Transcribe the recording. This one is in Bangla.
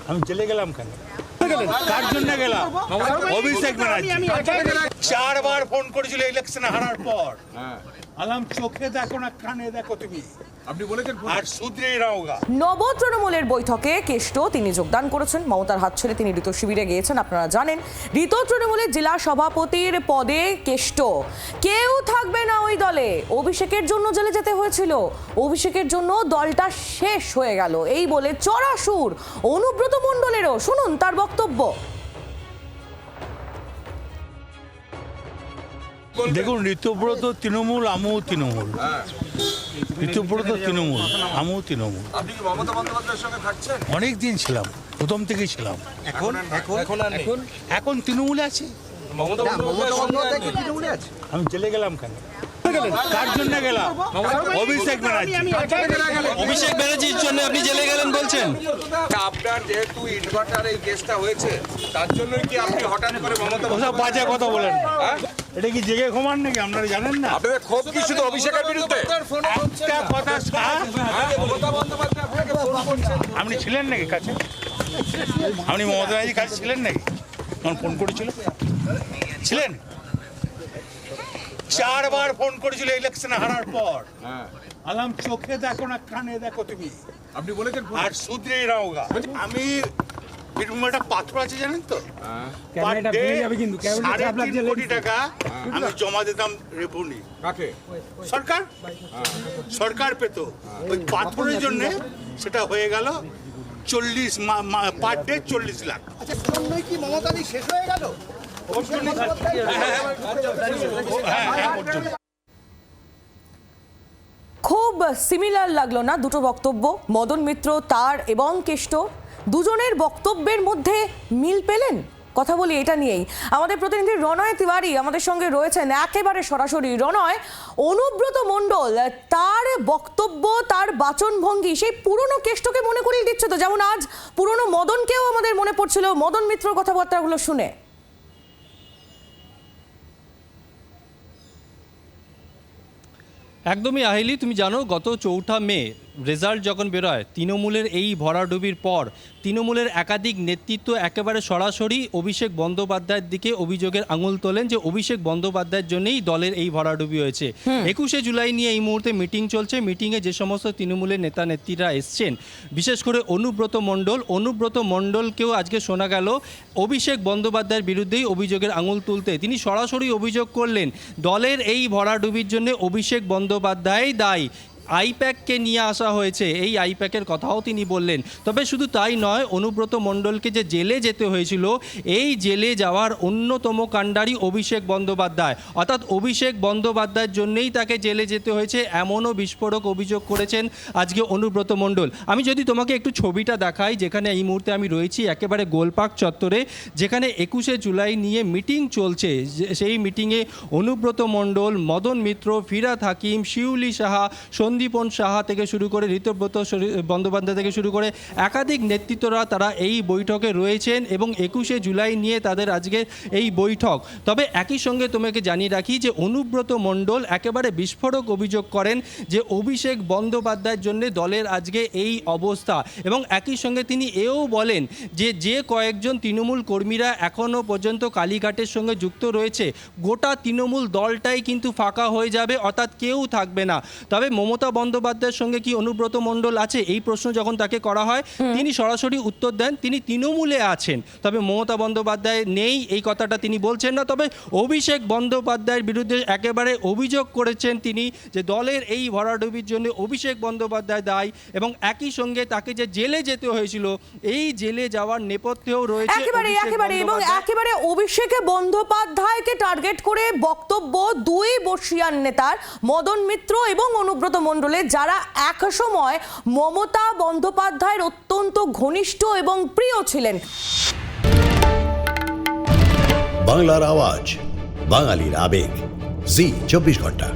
আমি জেলে গেলাম কেন? কার জন্য গেলাম? অভিষেক ব্যানার্জি 4 বার ফোন করেছিল ইলেকশনে হারার পর। আলাম চোখে দেখো না কানে দেখো তুমি, আপনি বলেছেন আর সুধরেই রাওগা। নব তৃণমূলের বৈঠকে কেষ্ট তিনি যোগদান করেছেন। মমতার হাত ছেড়ে তিনি ঋত শিবিরে গিয়েছেন। আপনারা জানেন ঋত তৃণমূলের জেলা সভাপতির পদে কেষ্ট। কেউ থাকবে না ওই দলে। অভিষেকের জন্য জেলে যেতে হয়েছিল, অভিষেকের জন্য দলটা শেষ হয়ে গেল এই বলে চড়া সুর অনুব্রত মণ্ডলেরও। শুনুন তার বক্তব্য। দেখুন, ঋতব্রত তৃণমূল, আমিও তৃণমূল। ঋতব্রত তৃণমূল, আমিও তৃণমূল। আপনি কি মমতা বন্দ্যোপাধ্যায়ের সঙ্গে থাকছেন? অনেক দিন ছিলাম, প্রথম থেকেই ছিলাম। এখন তৃণমূলে আছি। মমতা বন্দ্যোপাধ্যায় তৃণমূলে আছে? আমি জেলে গেলাম কেন? কার জন্য গেলাম? অভিষেক ব্যানার্জি। অভিষেক ব্যানার্জির জন্য আপনি জেলে গেলেন বলছেন? আপনার যেহেতু ইটভাটার এই কেসটা হয়েছে তার জন্য কি আপনি হঠাৎ করে মমতা ওসব বাজে কথা বলেন। এটা কি জেগে ঘুমান নাকি? আপনারা জানেন না? আপনাদের ক্ষোভ কি শুধু অভিষেকের বিরুদ্ধে? একটা কথা মমতা বন্দ্যোপাধ্যায় আপনাকে ফোন করছেন। আপনি ছিলেন নাকি কাছে? আপনি মমতা ব্যানার্জির কাছে ছিলেন নাকি তখন ফোন করেছিল? ছিলেন? 4 বার ফোন করেছিল ইলেকশনে হারার পর। আলাম চোখে দেখো না কানে দেখো তুমি, আপনি বলেছেন আর সুধরেই রাওগা। আমি বীরভূমে একটা পাথর আছে জানেন তো? Per day 3.5 কোটি টাকা আমি জমা দিতাম রেভিনিউ। কাকে? সরকার সরকার পেত। ওই পাথরের জন্য সেটা হয়ে গেল 40 পার ডে 40 লাখ। কি মমতাদি শেষ হয়ে গেল? খুব সিমিলার লাগলো না দুটো বক্তব্য? মদন মিত্র তার এবং কেষ্ট দুজনের বক্তব্যের মধ্যে মিল পেলেন? কথা বলি এটা নিয়েই। আমাদের প্রতিনিধি রণয় তিওয়ারি আমাদের সঙ্গে রয়েছেন একেবারে সরাসরি। রণয়, অনুব্রত মণ্ডল তার বক্তব্য, তার বাচনভঙ্গি সেই পুরনো কেষ্টকে মনে করিয়ে দিচ্ছে তো? যেমন আজ পুরনো মদনকেও আমাদের মনে পড়ছিল মদন মিত্রর কথাবার্তাগুলো শুনে। একদমই আহিলি, তুমি জানো গত 4 মে রেজাল্ট যখন বেরোয় তৃণমূলের এই ভরাডুবির পর তৃণমূলের একাধিক নেতৃত্ব একেবারে সরাসরি অভিষেক বন্দ্যোপাধ্যায়ের দিকে অভিযোগের আঙুল তোলেন যে অভিষেক বন্দ্যোপাধ্যায়ের জন্যই দলের এই ভরাডুবি হয়েছে। 21শে জুলাই নিয়ে এই মুহূর্তে মিটিং চলছে। মিটিংয়ে যে সমস্ত তৃণমূলের নেতা নেত্রীরা এসছেন, বিশেষ করে অনুব্রত মণ্ডলকেও আজকে শোনা গেল অভিষেক বন্দ্যোপাধ্যায়ের বিরুদ্ধেই অভিযোগের আঙুল তুলতে। তিনি সরাসরি অভিযোগ করলেন দলের এই ভরাডুবির জন্য অভিষেক বন্দ্যোপাধ্যায় দায়ী। আইপ্যাককে নিয়ে আসা হয়েছে, এই আইপ্যাকের কথাও তিনি বললেন। তবে শুধু তাই নয়, অনুব্রত মণ্ডলকে যে জেলে যেতে হয়েছিল, এই জেলে যাওয়ার অন্যতম কাণ্ডারি অভিষেক বন্দ্যোপাধ্যায়, অর্থাৎ অভিষেক বন্দ্যোপাধ্যায়ের জন্যই তাকে জেলে যেতে হয়েছে, এমনও বিস্ফোরক অভিযোগ করেছেন আজকে অনুব্রত মণ্ডল। আমি যদি তোমাকে একটু ছবিটা দেখাই, যেখানে এই মুহূর্তে আমি রয়েছি একেবারে গোলপার্ক চত্বরে, যেখানে 21শে জুলাই নিয়ে মিটিং চলছে। সেই মিটিংয়ে অনুব্রত মণ্ডল, মদন মিত্র, ফিরহাদ হাকিম, শিউলি সাহা, সন্দীপন সাহা থেকে শুরু করে ঋতব্রত বন্দ্যোপাধ্যায় থেকে শুরু করে একাধিক নেতৃত্বরা তারা এই বৈঠকে রয়েছেন এবং 21শে জুলাই নিয়ে তাদের আজকে এই বৈঠক। তবে একই সঙ্গে তোমাকে জানিয়ে রাখি যে অনুব্রত মণ্ডল একেবারে বিস্ফোরক অভিযোগ করেন যে অভিষেক বন্দ্যোপাধ্যায়ের জন্য দলের আজকে এই অবস্থা। এবং একই সঙ্গে তিনি এও বলেন যে কয়েকজন তৃণমূল কর্মীরা এখনও পর্যন্ত কালীঘাটের সঙ্গে যুক্ত রয়েছে, গোটা তৃণমূল দলটাই কিন্তু ফাঁকা হয়ে যাবে, অর্থাৎ কেউ থাকবে না। তবে মমতা বন্দ্যোপাধ্যায়ের সঙ্গে কি অনুব্রত মণ্ডল আছে, এই প্রশ্ন যখন তাকে করা হয় তিনি সরাসরি উত্তর দেন তিনি তৃণমূলে আছেন, তবে মমতা বন্দ্যোপাধ্যায় নেই, এই কথাটা তিনি বলছেন না। তবে অভিষেক বন্দ্যোপাধ্যায়ের বিরুদ্ধে একেবারে অভিযোগ করেছেন তিনি যে দলের এই ভরাডুবির জন্য অভিষেক বন্দ্যোপাধ্যায় দায়ী এবং একই সঙ্গে তাকে যে জেলে যেতে হয়েছিল, এই জেলে যাওয়ার নেপথ্যেও রয়েছে এবং একেবারে অভিষেক বন্দ্যোপাধ্যায়কে টার্গেট করে বক্তব্য দুই বর্ষীয়ান নেতার, মদন মিত্র এবং অনুব্রত মণ্ডলের, যারা এক সময় মমতা বন্দ্যোপাধ্যায়ের অত্যন্ত ঘনিষ্ঠ এবং প্রিয় ছিলেন। বাংলার আওয়াজ, বাঙালির আবেগ, জি 24 ঘন্টা।